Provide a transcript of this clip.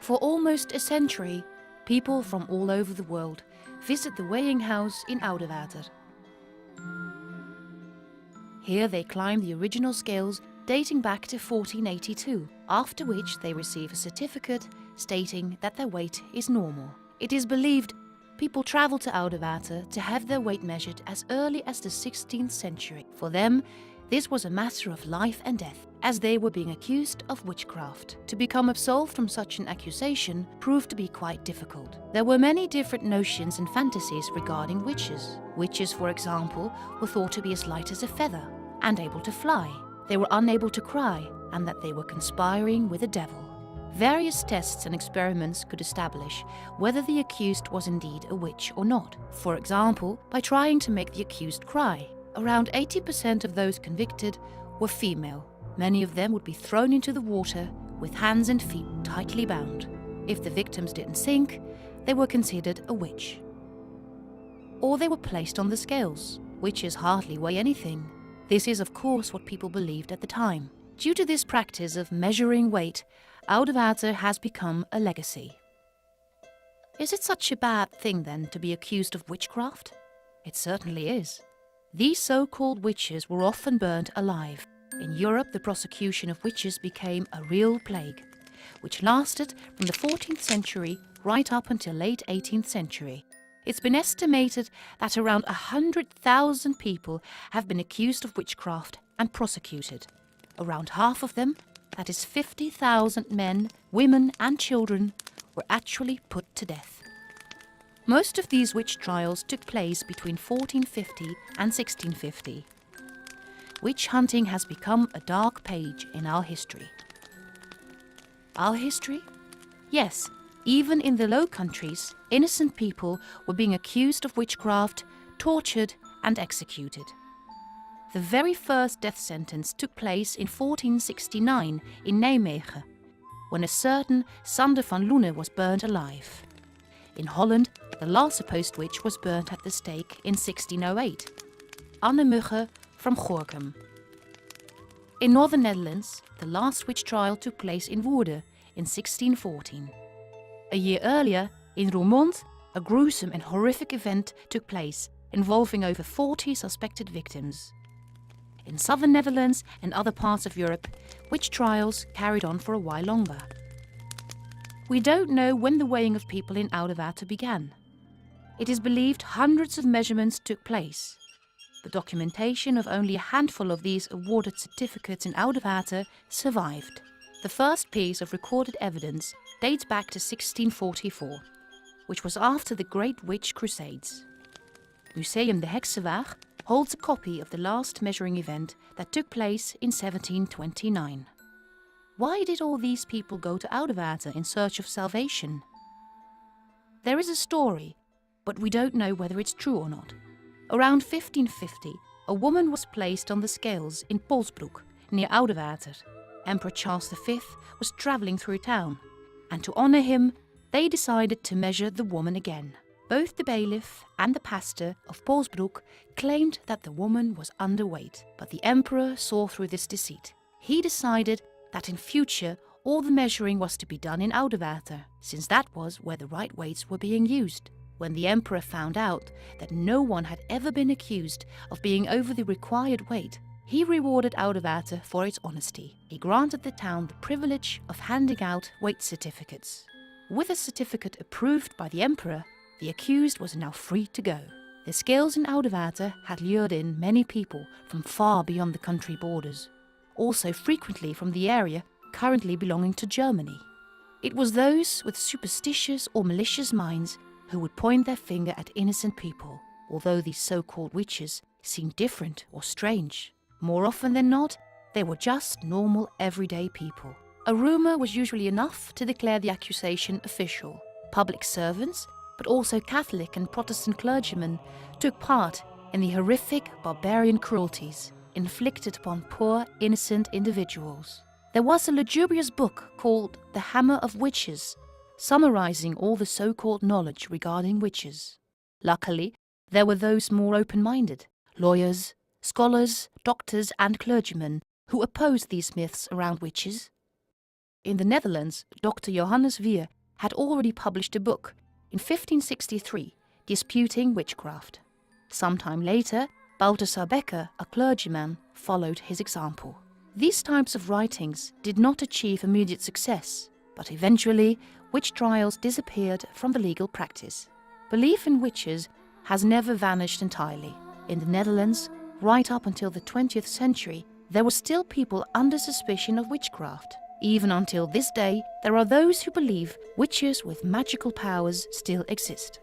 For almost a century, people from all over the world visit the weighing house in Oudewater. Here they climb the original scales dating back to 1482, after which they receive a certificate stating that their weight is normal. It is believed people traveled to Oudewater to have their weight measured as early as the 16th century. For them, this was a matter of life and death, as they were being accused of witchcraft. To become absolved from such an accusation proved to be quite difficult. There were many different notions and fantasies regarding witches. Witches, for example, were thought to be as light as a feather and able to fly. They were unable to cry, and that they were conspiring with the devil. Various tests and experiments could establish whether the accused was indeed a witch or not. For example, by trying to make the accused cry. Around 80% of those convicted were female. Many of them would be thrown into the water with hands and feet tightly bound. If the victims didn't sink, they were considered a witch. Or they were placed on the scales. Witches hardly weigh anything. This is, of course, what people believed at the time. Due to this practice of measuring weight, Oudewater has become a legacy. Is it such a bad thing, then, to be accused of witchcraft? It certainly is. These so-called witches were often burnt alive. In Europe, the prosecution of witches became a real plague, which lasted from the 14th century right up until late 18th century. It's been estimated that around 100,000 people have been accused of witchcraft and prosecuted. Around half of them, that is 50,000 men, women and children, were actually put to death. Most of these witch trials took place between 1450 and 1650. Witch hunting has become a dark page in our history. Our history? Yes, even in the Low Countries, innocent people were being accused of witchcraft, tortured and executed. The very first death sentence took place in 1469 in Nijmegen, when a certain Sander van Loene was burnt alive. In Holland, the last supposed witch was burnt at the stake in 1608, Anne Mugge from Gorinchem. In northern Netherlands, the last witch trial took place in Woerden in 1614. A year earlier, in Roermond, a gruesome and horrific event took place, involving over 40 suspected victims. In southern Netherlands and other parts of Europe, witch trials carried on for a while longer. We don't know when the weighing of people in Oudewater began. It is believed hundreds of measurements took place. The documentation of only a handful of these awarded certificates in Oudewater survived. The first piece of recorded evidence dates back to 1644, which was after the Great Witch Crusades. Museum de Heksenwaan holds a copy of the last measuring event that took place in 1729. Why did all these people go to Oudewater in search of salvation? There is a story, but we don't know whether it's true or not. Around 1550, a woman was placed on the scales in Polsbroek, near Oudewater. Emperor Charles V was travelling through town, and to honour him, they decided to measure the woman again. Both the bailiff and the pastor of Polsbroek claimed that the woman was underweight, but the emperor saw through this deceit. He decided that in future all the measuring was to be done in Oudewater, since that was where the right weights were being used. When the emperor found out that no one had ever been accused of being over the required weight, he rewarded Oudewater for its honesty. He granted the town the privilege of handing out weight certificates. With a certificate approved by the emperor, the accused was now free to go. The scales in Oudewater had lured in many people from far beyond the country borders, also frequently from the area currently belonging to Germany. It was those with superstitious or malicious minds who would point their finger at innocent people, although these so-called witches seemed different or strange. More often than not, they were just normal, everyday people. A rumour was usually enough to declare the accusation official. Public servants, but also Catholic and Protestant clergymen, took part in the horrific barbarian cruelties inflicted upon poor, innocent individuals. There was a lugubrious book called The Hammer of Witches, summarizing all the so-called knowledge regarding witches. Luckily, there were those more open-minded, lawyers, scholars, doctors and clergymen, who opposed these myths around witches. In the Netherlands, Dr. Johannes Wier had already published a book in 1563 disputing witchcraft. Sometime later, Balthasar Bekker, a clergyman, followed his example. These types of writings did not achieve immediate success, but eventually witch trials disappeared from the legal practice. Belief in witches has never vanished entirely. In the Netherlands, right up until the 20th century, there were still people under suspicion of witchcraft. Even until this day, there are those who believe witches with magical powers still exist.